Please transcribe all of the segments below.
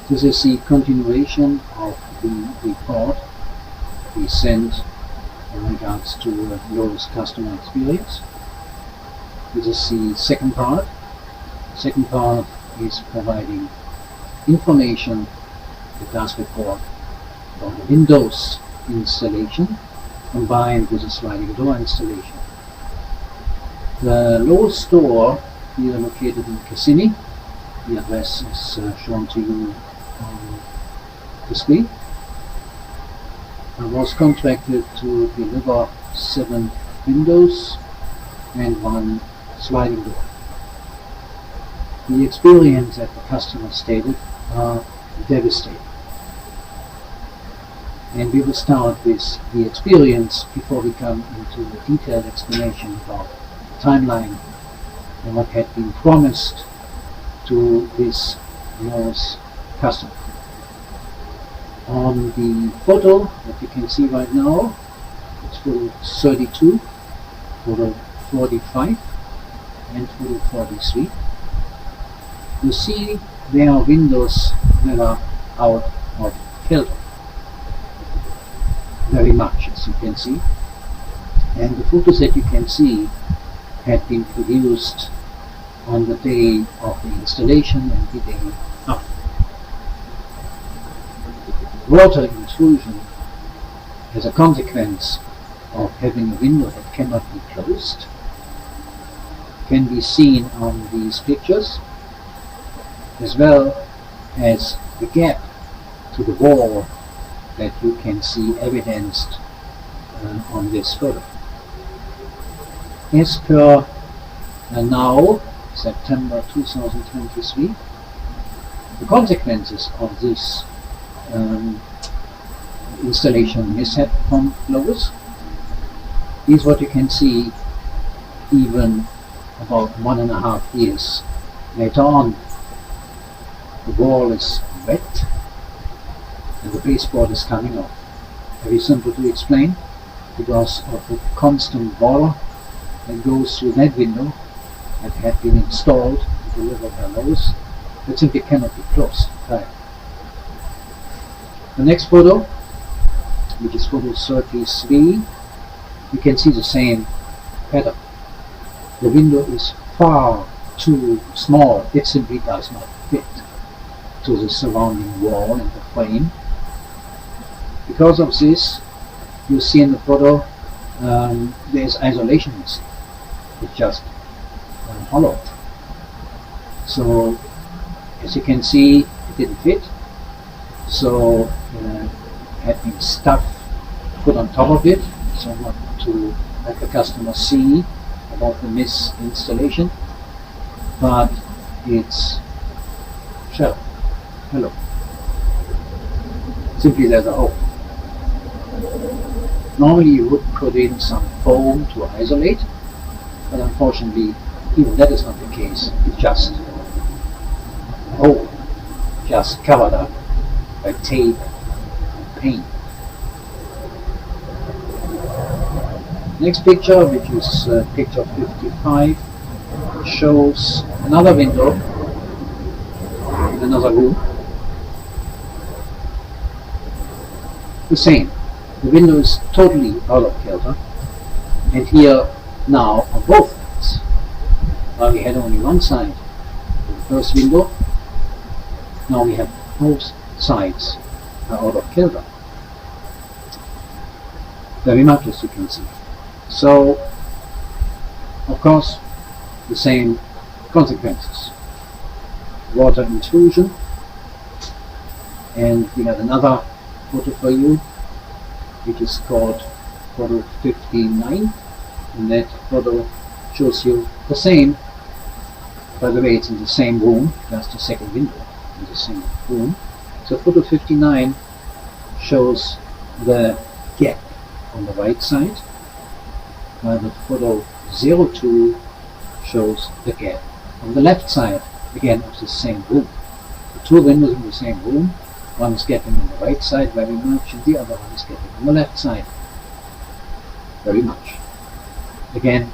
This is the continuation of the report we sent in regards to lowest customer experience. This is the second part. The second part is providing information that does report on the Windows installation combined with a sliding door installation. The lowest store here located in Cassini. The address is shown to you on the screen. I was contracted to deliver 7 windows and 1 sliding door. The experience that the customer stated are devastating. And we will start with the experience before we come into the detailed explanation about the timeline and what had been promised to this lowest customer. On the photo that you can see right now, it's photo 32, photo 45, and photo 43. You see there are windows that are out of kilter, very much, as you can see. And the photos that you can see had been produced on the day of the installation and the day after. Water intrusion as a consequence of having a window that cannot be closed can be seen on these pictures, as well as the gap to the wall that you can see evidenced on this photo. As per now, September 2023, the consequences of this installation mishap from Globus is what you can see even about 1.5 years later on. The wall is wet and the baseboard is coming off. Very simple to explain, because of the constant water that goes through that window that had been installed and delivered by Lowe's, that simply cannot be closed. Right. The next photo, which is photo 33, you can see the same pattern. The window is far too small. It simply does not fit to the surrounding wall and the frame. Because of this, you see in the photo there is isolation missing. It's just hollowed. So, as you can see, it didn't fit. So, had been stuff put on top of it, so not to let the customer see about the misinstallation, but it's shallow. Hello. Simply there's a hole. Normally you would put in some foam to isolate, but unfortunately even that is not the case. It's just a hole, just covered up by tape and paint. Next picture, which is picture 55, shows another window in another room. The same. The window is totally out of kilter, and here now on both sides. While we had only one side, the first window, now we have both sides are out of kilter. Very much, as you can see. So, of course, the same consequences. Water intrusion, and we have another photo for you, which is called photo 59, and that photo shows you the same. By the way, it's in the same room, just a second window in the same room. So photo 59 shows the gap on the right side, while the photo 02 shows the gap on the left side, again of the same room. The two windows in the same room, one is gapping on the right side very much, and the other one is gapping on the left side very much. Again,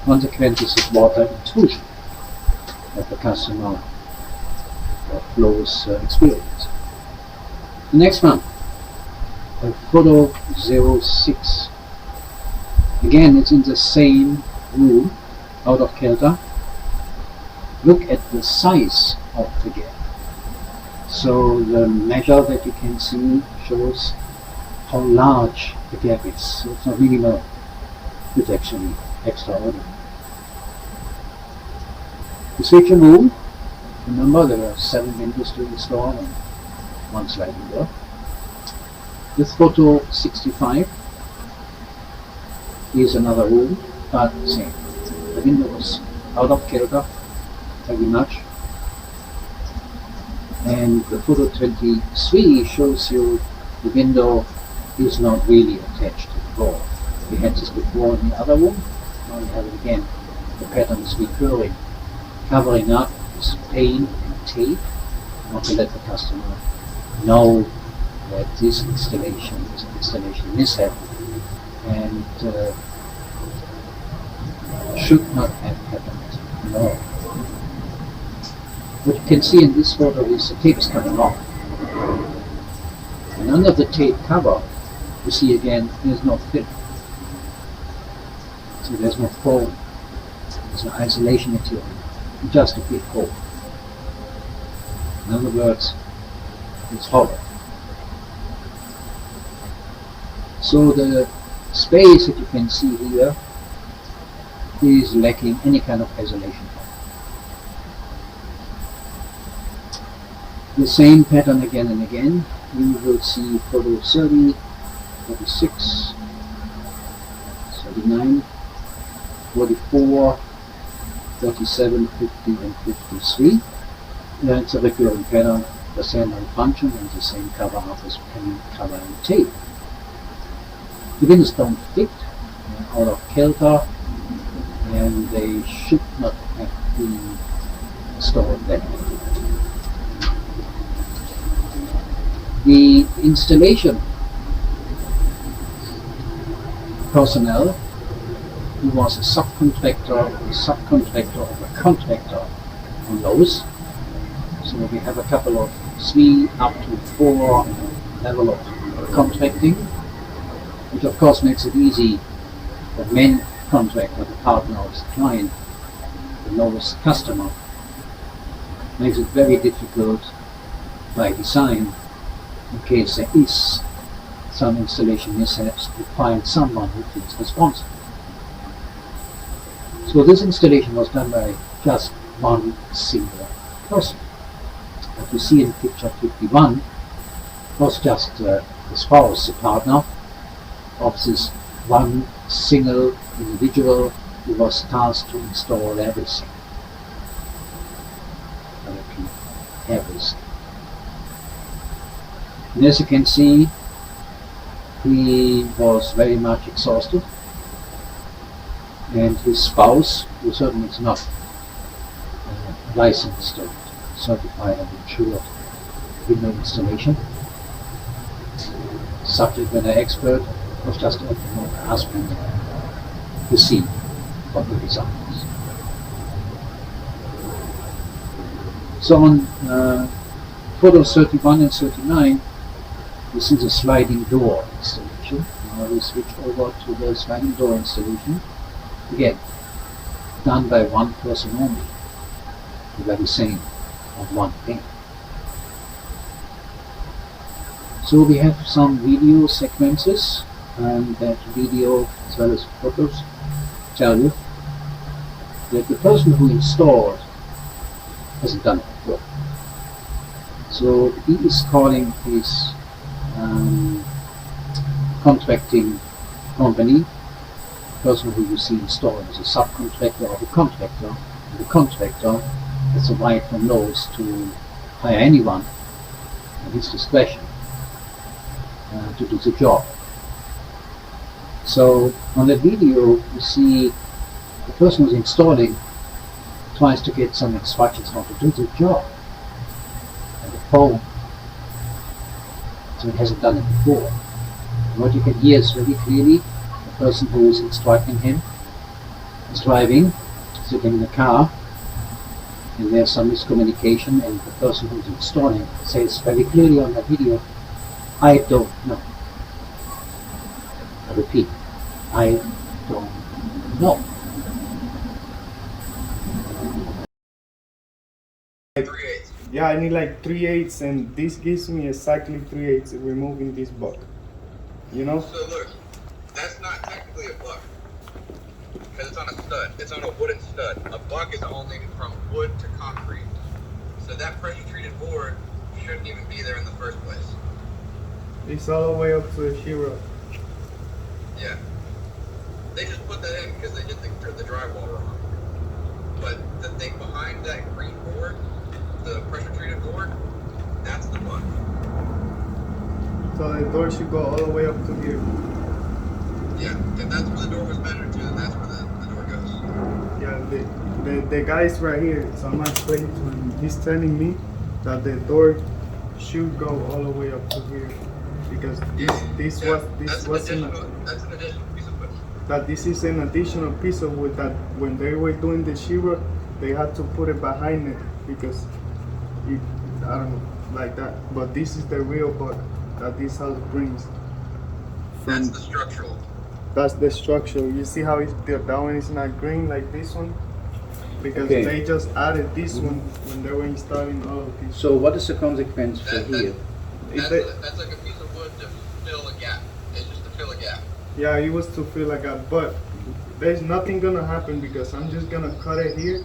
consequences of water intrusion that the customer flows experience. The next one, photo 06. Again, it's in the same room, out of kilter. Look at the size of the gap. So the measure that you can see shows how large the gap is. So it's not minimal, it's actually extraordinary. The switch and room, remember there are 7 windows to install and 1 sliding door. This photo 65 is another room, but same. The window was out of kilter very much. And the photo 23 shows you the window is not really attached to the door. We had this before in the other room, now we have it again. The pattern is recurring, covering up with paint and tape, not to let the customer know that this installation is an installation mishap and should not have happened at all. What you can see in this photo is the tape is coming off. And under the tape cover, you see again, there's no film. So there's no foam. There's no isolation material. Just a big hole. In other words, it's hollow. So the space that you can see here is lacking any kind of isolation. The same pattern again and again. You will see photo 30, 46, 39, 44, 37, 50 and 53. It's a recurring pattern, the same function and the same cover up as pen, cover and tape. The windows don't fit, they're out of kilter, and they should not have been installed that way. The installation personnel, who was a subcontractor of a contractor on those. So we have a couple of 3 up to 4 level of contracting, which of course makes it easy for the main contractor, the partner of the client, the lowest customer, makes it very difficult by design, in case there is some installation mishaps, to find someone who is responsible. So this installation was done by just one single person. What you see in picture 51 was just the spouse, the partner of this one single individual who was tasked to install everything. I repeat, everything. And as you can see, he was very much exhausted, and his spouse, who certainly is not licensed or certified and insured window installation, subject matter expert, was just at the moment husband to see what the result was. So on photos 31 and 39, you see the sliding door installation. Now we switch over to the sliding door installation. Again, done by one person only. The very same on one thing. So we have some video sequences, and that video as well as photos tell you that the person who installed hasn't done it before. So he is calling his contracting company, the person who you see installing is a subcontractor or the contractor, and the contractor has the right and knows to hire anyone at his discretion to do the job. So on the video you see the person who's installing tries to get some instructions how to do the job on the phone, so he hasn't done it before. And what you can hear is very clearly the person who is instructing him is driving, sitting in the car, and there's some miscommunication, and the person who's installing says very clearly on the video, I don't know. I repeat, I don't know. Yeah, I need like 3/8, and this gives me exactly 3/8 removing this buck. You know? So look, that's not technically a buck because it's on a stud. It's on a wooden stud. A buck is only from wood to concrete. So that pressure-treated board shouldn't even be there in the first place. It's all the way up to the shear. Yeah. They just put that in because they did the drywall wrong. But the thing behind that green board, the pressure-treated board, that's the buck. So the door should go all the way up to here. Yeah, if that's where the door was measured to, then that's where the door goes. Yeah, the guy's right here, so I'm explaining to him. He's telling me that the door should go all the way up to here because this wasn't that's an additional piece of wood. that this is an additional piece of wood that when they were doing the shear, they had to put it behind it because I don't know, like that. But this is the real buck that this house brings. That's the structural. That's the structure. You see how that one is not green like this one? Because Okay. they just added this one when they were installing all of these. So what is the consequence for here? That's like a piece of wood to fill a gap. It's just to fill a gap. Yeah, it was to feel like a, but there's nothing gonna happen because I'm just gonna cut it here,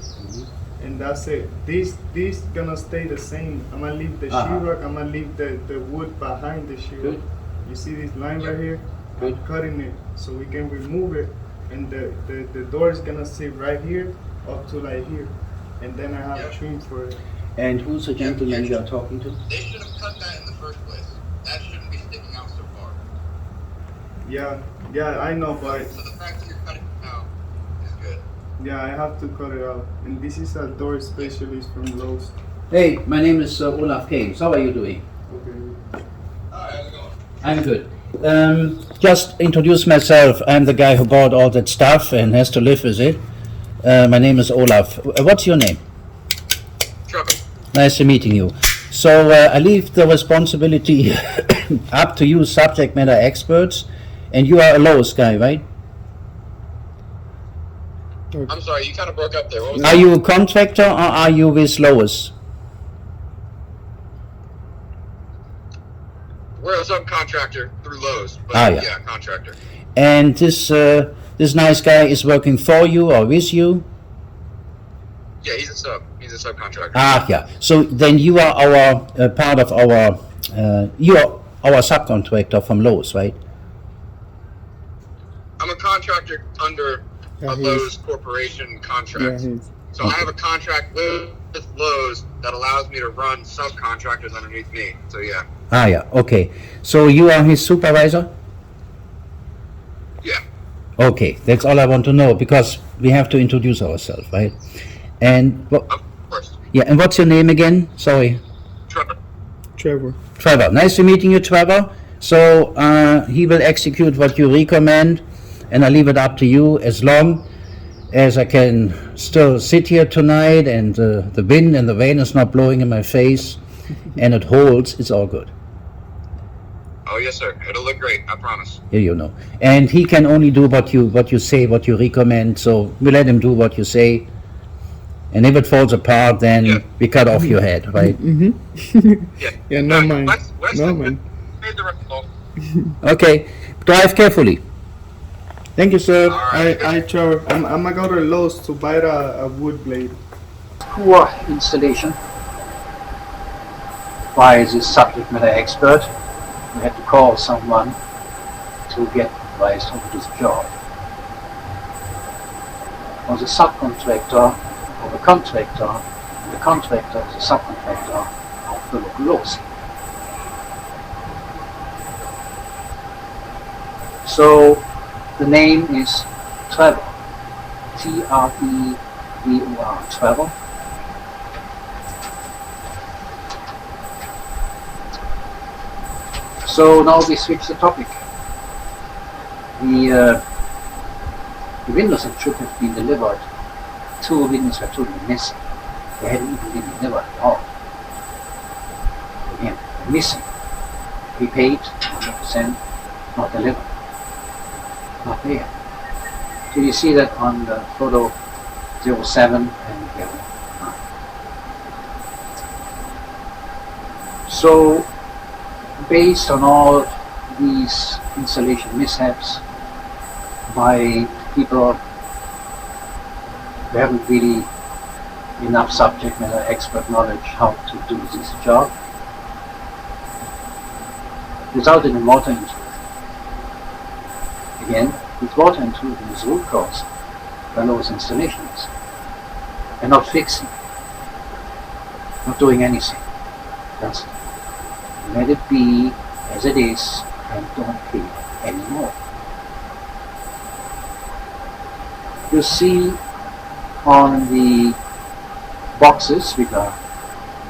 and that's it. This gonna stay the same. I'm gonna leave the sheetrock. I'm gonna leave the wood behind the sheetrock. Good. You see this line right here? Good. I'm cutting it so we can remove it, and the door is gonna sit right here up to like here, and then I have Yeah. trim for it. And who's the gentleman you are talking to? They should have cut that in the first place. That shouldn't be sticking out so far. Yeah, I know, but So the fact that you're cutting it out is good. yeah, I have to cut it out. And this is a door specialist from Lowe's. Hey, my name is Olaf Keynes. How are you doing? Okay. Alright, how's it going? I'm good. Just introduce myself. I'm the guy who bought all that stuff and has to live with it. My name is Olaf. What's your name? Trevor. Nice to meeting you. So I leave the responsibility up to you, subject matter experts, and you are a Lowe's guy, right? I'm sorry, you kind of broke up there. What was Are you a contractor or are you with Lowe's? We're a subcontractor through Lowe's, but Yeah. contractor. And this nice guy is working for you or with you? Yeah, he's a sub. He's a subcontractor. Yeah. So then you are our part of our you are our subcontractor from Lowe's, right? I'm a contractor under a Lowe's corporation contract. So I have a contract with Lowe's that allows me to run subcontractors underneath me. So yeah. Yeah. Okay. So you are his supervisor? Yeah. Okay. That's all I want to know because we have to introduce ourselves, right? And Of course. yeah. And what's your name again? Sorry. Trevor. Trevor. Nice to meeting you, Trevor. So he will execute what you recommend, and I leave it up to you as long as I can still sit here tonight and the wind and the rain is not blowing in my face and it holds, it's all good. Oh yes, sir. It'll look great. I promise. Yeah, you know. And he can only do what you say, what you recommend, so we let him do what you say. And if it falls apart, then we cut off your head, right? Yeah. Yeah, no mind. No mind. Made the result. Okay. Drive carefully. Thank you, sir. Alright. I Trevor. I'm gonna go to Lowe's to buy a wood blade. Poor installation by this subject matter expert. We had to call someone to get advice on this job. Was a subcontractor of a contractor, and the contractor is a subcontractor of the local Lowe's. So the name is Trevor, Trevor, Trevor. So now we switch the topic. The windows that should have been delivered, 2 windows were totally missing. They hadn't even been delivered at all. Again, missing. prepaid, 100%, not delivered, not there. So you see that on the photo 07 and 09. So based on all these installation mishaps by people who haven't really enough subject matter expert knowledge how to do this job, resulted in water intrusion. Again, with water intrusion is root cause by those installations, and not fixing, not doing anything. Just let it be as it is and don't pay anymore. You see on the boxes, which are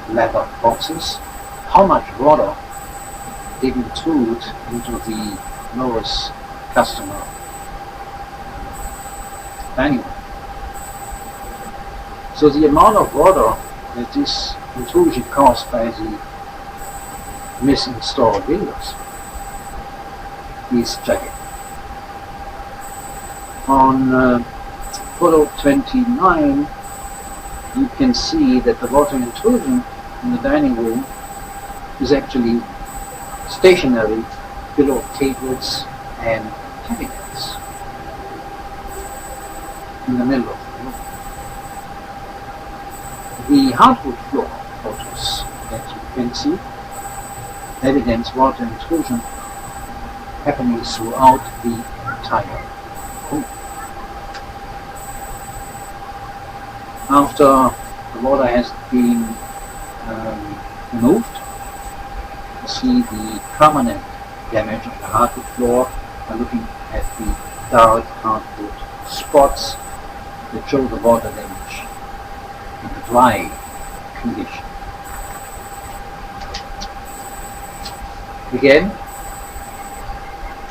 leather boxes, how much water they intrude into the lowest customer dining room. So the amount of water that this intrusion caused by the misinstalled windows is gigantic. On photo 29, you can see that the water intrusion in the dining room is actually stationary below tables and cabinets in the middle of the room. The hardwood floor photos that you can see evidence water intrusion happening throughout the entire room. After the water has been removed, you see the permanent damage on the hardwood floor by looking at the dark hardwood spots that show the water damage in the dry condition. Again,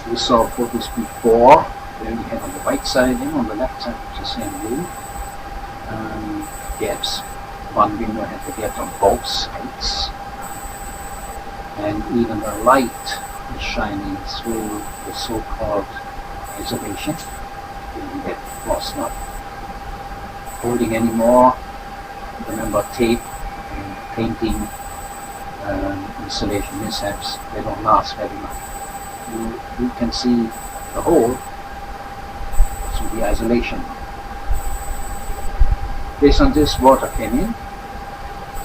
we saw photos before where we had on the right side and on the left side of the same room gaps. One window had the gap on both sides, and even the light is shining through the so-called isolation. That was not holding anymore. Remember, tape and painting installation mishaps, they don't last very long. You can see the hole through the isolation. Based on this, water came in,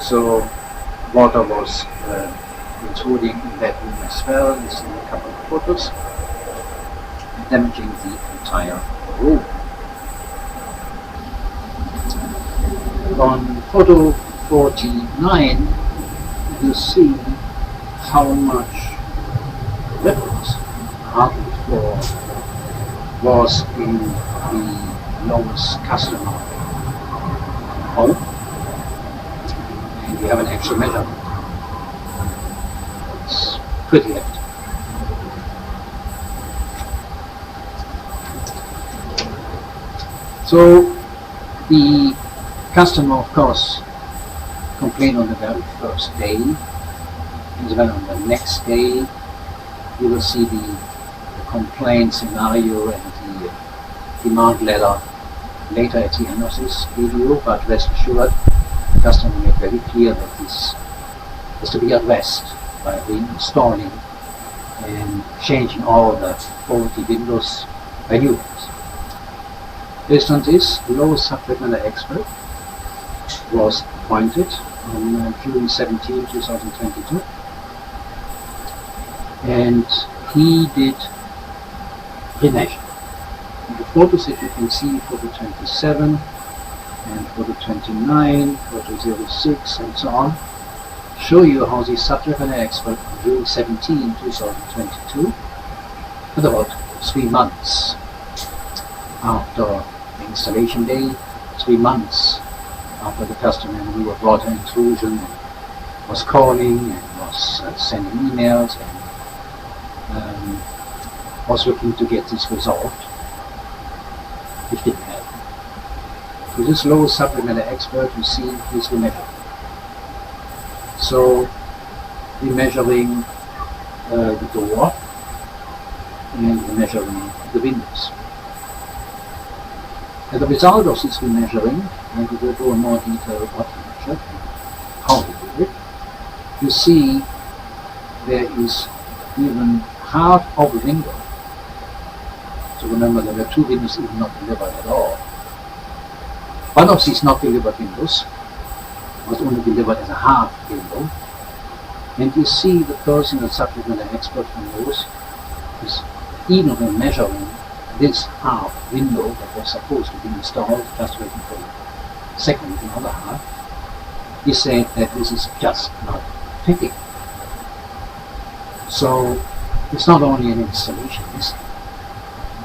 so water was intruding in that room as well. You see a couple of photos, damaging the entire room. On photo 49, you see how much liquids hardwood floor was in the lowest customer home, and we have an actual measurement. It's pretty hefty. So the customer, of course, complained on the very first day, as well on the next day. You will see the complaint scenario and the demand letter later at the end of this video, but rest assured, the customer made very clear that this is to be addressed by reinstalling and changing all the faulty windows by new ones. Based on this, the lowest subject matter expert was appointed on June 17, 2022, and he did remeasure. The photos that you can see, photo 27 and photo 29, photo 06 and so on, show you how the subject matter expert on June 17, 2022, at about 3 months after the installation day, 3 months after the customer knew of water intrusion, and was calling and was sending emails and was looking to get this resolved, which didn't happen. So this low subject matter expert, you see, is remeasuring. So remeasuring the door and measuring the windows. As a result of this remeasuring, and we will go in more detail what we measured and how we did it, you see there is even half of a window. So remember, there were 2 windows even not delivered at all. One of these not delivered windows was only delivered as a half window, and you see the person, the subject matter expert who knows, is even when measuring this half window that was supposed to be installed, just waiting for the second, another half, he said that this is just not fitting. So it's not only an installation mishap,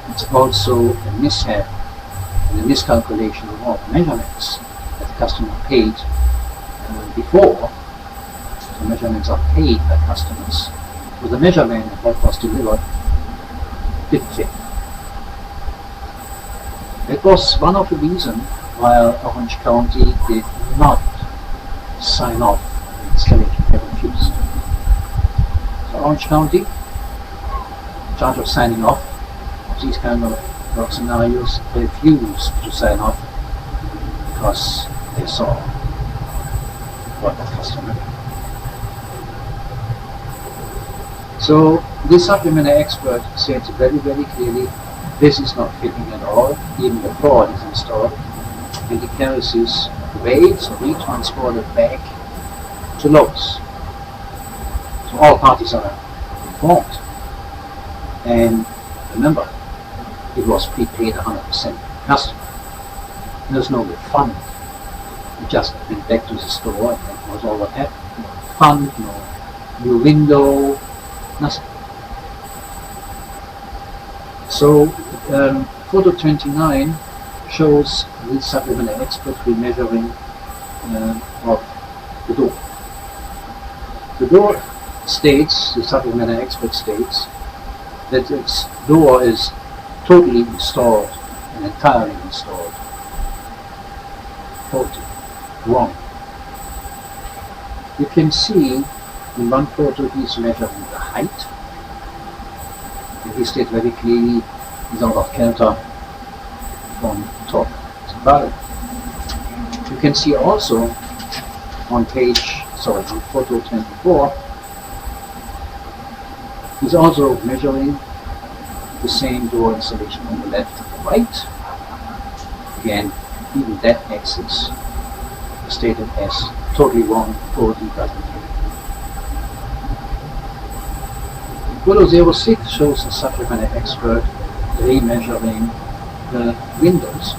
it's also a mishap and a miscalculation of all the measurements that the customer paid before. The measurements are paid by customers, but the measurement of what was delivered didn't fit. That was one of the reasons why Orange County did not sign off the installation. They refused. So Orange County, in charge of signing off of these kind of scenarios, refused to sign off because they saw what the customer did. So this subject matter expert said very, very clearly, this is not fitting at all, even before it is installed, and he carries his weights or retransported back to Lowe's. So all parties are informed. And remember, it was prepaid 100% customer. There's no refund. We just went back to the store and that was all what happened. No refund, no new window, nothing. So photo 29 shows the subject matter expert remeasuring of the door. The door states, the subject matter expert states, that its door is totally installed and entirely installed. Faulty, wrong. You can see in one photo he's measuring the height. And he states very clearly he's out of kilter on top. It's about it. You can see also on photo 24, he's also measuring the same door installation on the left and the right. Again, even that axis is stated as totally wrong, faulty, doesn't fit. Photo 06 shows the subject matter expert remeasuring the windows,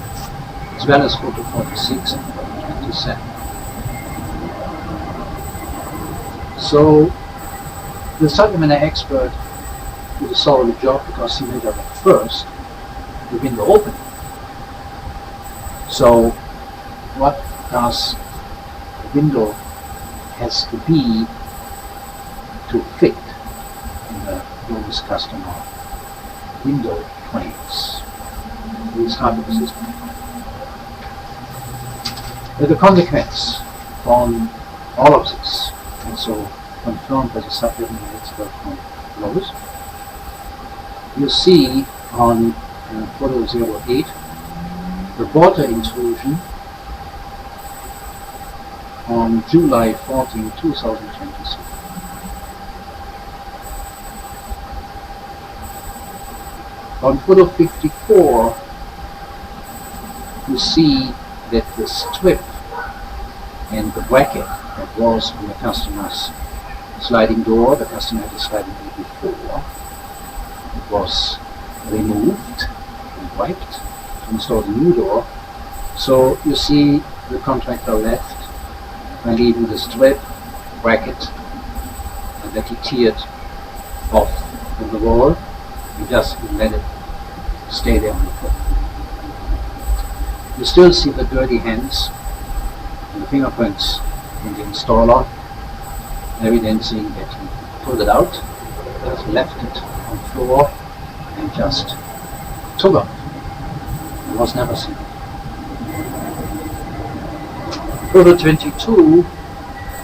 as well as photo 46 and photo 27. So the subject matter expert did a solid job because he measured at first the window opening. So what does the window has to be to fit in the Lowe's customer window frames? These hardware systems. With the consequence on all of this, and so confirmed by the subject matter expert from Lowe's, you see on photo 08 the water intrusion on July 14, 2023. On photo 54, you see that the strip and the bracket that was on the customer's sliding door, the customer had a sliding door before, it was removed and wiped to install the new door. So you see the contractor left and even the strip, bracket, and that he teared off from the wall. You just let it stay there on the floor. You still see the dirty hands and the fingerprints in the installer, evidencing that he pulled it out, just left it on the floor, and just took it. It was never seen. Photo 22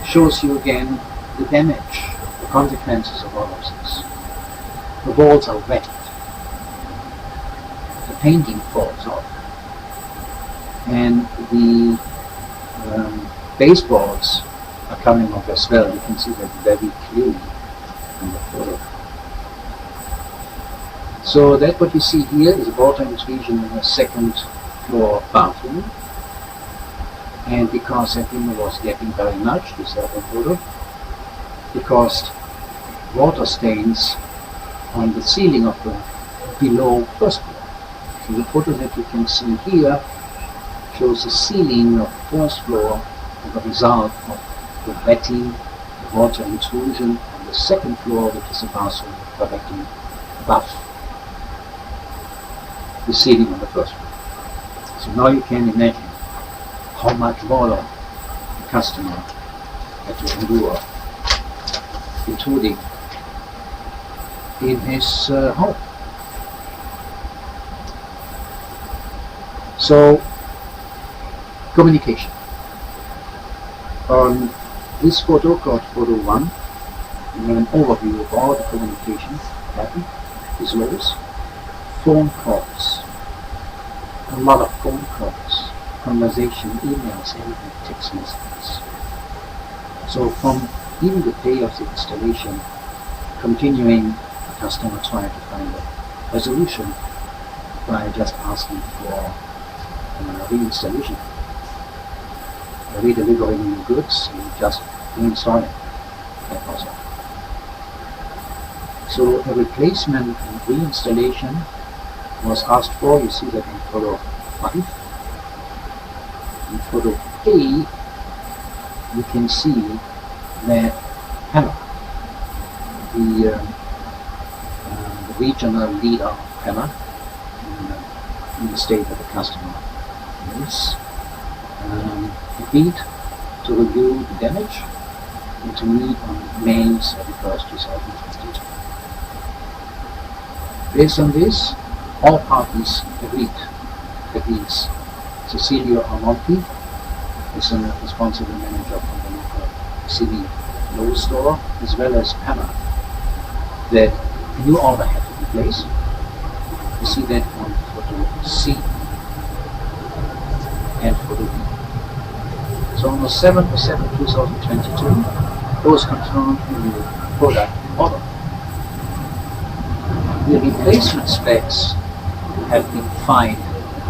shows you again the damage, the consequences of all of this. the walls are wet. The painting falls off. And the baseballs are coming off as well. You can see that very clearly in the photo. So that what you see here is a water intrusion in a second floor bathroom. And because that window was getting very much, this other photo, it caused water stains on the ceiling of the below first floor. So the photo that you can see here shows the ceiling of the first floor as a result of the wetting, the water intrusion on the second floor, which is a bathroom directly above the ceiling on the first floor. So now you can imagine how much water the customer had to endure, including in his home. So, communication. On this photo, called photo 1, we have an overview of all the communication happened. As well as phone calls, a lot of phone calls, conversation, emails, and text messages. So from even the day of the installation, continuing, the customer tried to find a resolution by just asking for reinstallation, redelivering new goods, and just reinstalling. That was all. So a replacement and reinstallation was asked for. You see that in photo 5. In photo A, you can see that Hannah, the regional leader of Hannah in the state that the customer is, agreed to review the damage and to meet on May 31st, 2022. Based on this, all parties agreed. That means Cecilia Armonti is a responsible manager from the local city law store, as well as Hannah, that a new order had to be placed. You see that on photo C and photo B. So on the 7th of 7, 2022, was confirmed in the product order. The replacement specs have been defined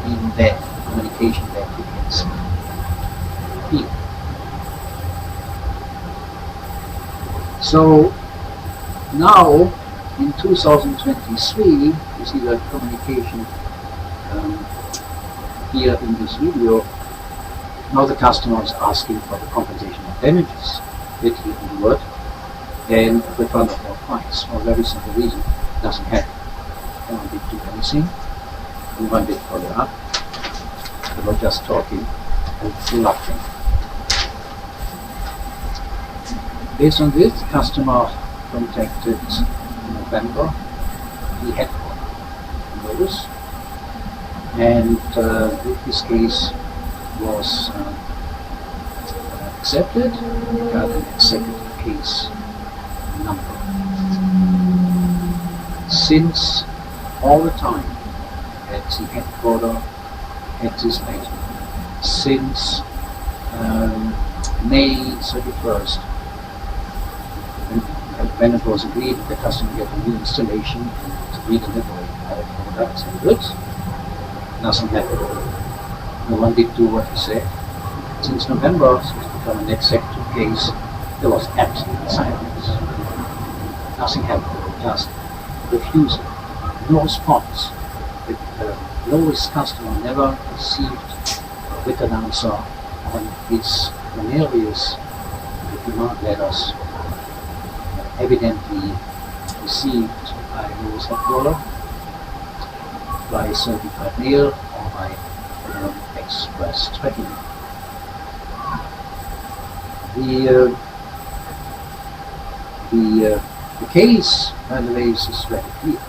in that communication that you can see here. So now in 2023, you see the communication here in this video. Now the customer is asking for the compensation of damages, literally in the word, and refund of all fines for a very simple reason. It doesn't happen. No one did do anything. No one did follow up. They were just talking and laughing. Based on this, the customer contacted in November the headquarters notice, and this case was accepted, got an executive case number. Since all the time at the headquarters at this basement, since May 31st, when it was agreed the customer get a new installation and redelivery of products and goods, nothing happened. No one did do what he said. Since November, since it became an executive case, there was absolute silence. Nothing happened, just refusal, no response. The lowest customer never received a written answer on his various demand letters evidently received by lowest headquarters, by certified mail, or by express tracking. The case, by the way, is very clear.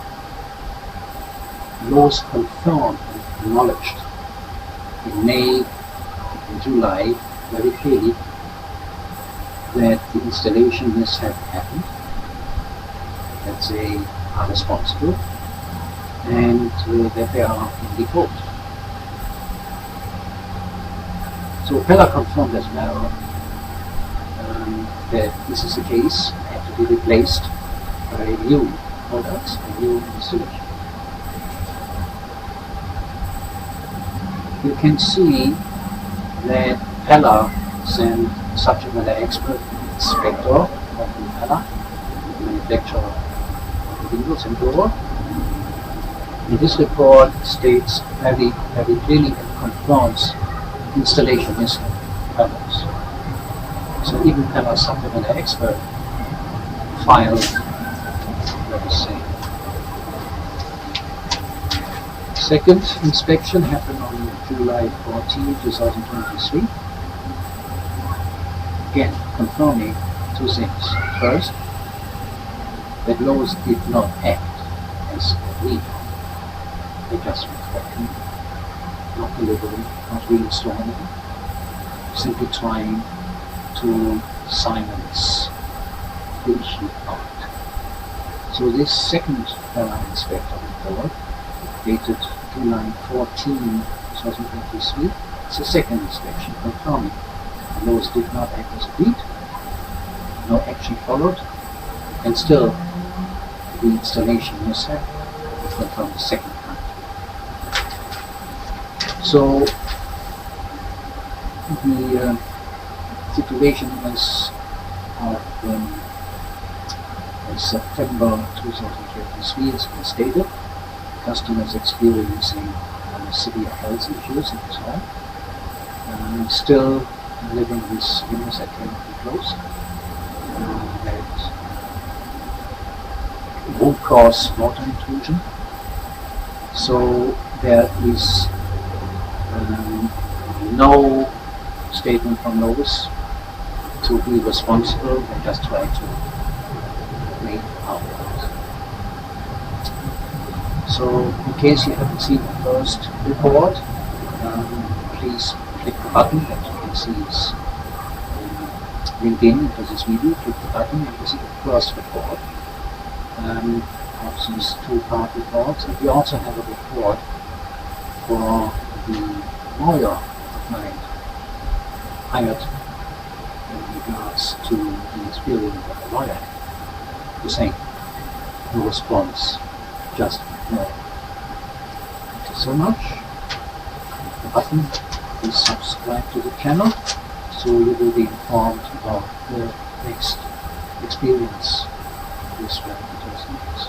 Laws confirmed and acknowledged in May and July very clearly that the installation mishap happened, that they are responsible and that they are in default. So Pella confirmed as well that this is the case and have to be replaced by new products and new installation. You can see that Pella sent subject matter expert inspector of the Pella, manufacturer of the windows and door. And this report states very clearly and confirms installation is Pella's. So even Pella's subject matter expert filed the same. Second inspection happened on July 14, 2023. Again, confirming two things. First, that Lowe's did not act as agreed. They just inspecting, not delivering, not reinstalling, simply trying to silence the issue out. So this second inspector report, dated July 14, 2023, it's the second inspection confirming Lowe's did not act as agreed, no action followed, and still the installation mishap is confirmed the second time. So the situation as of September 2023 has been stated. Customers experiencing severe health issues in his home, still living with windows that cannot be closed, that won't cause water intrusion. So there is no statement from Lowe's to be responsible. They just try to make out. So in case you haven't seen the first report, please click the button that you can see is linked into this video. Click the button and you see the first report of these two-part reports. And we also have a report for the lawyer of mine hired in regards to the experience of the lawyer. The same. No response. Just no. Thank you so much. Click the button. Please subscribe to the channel so you will be informed about the next experience with this very interesting case.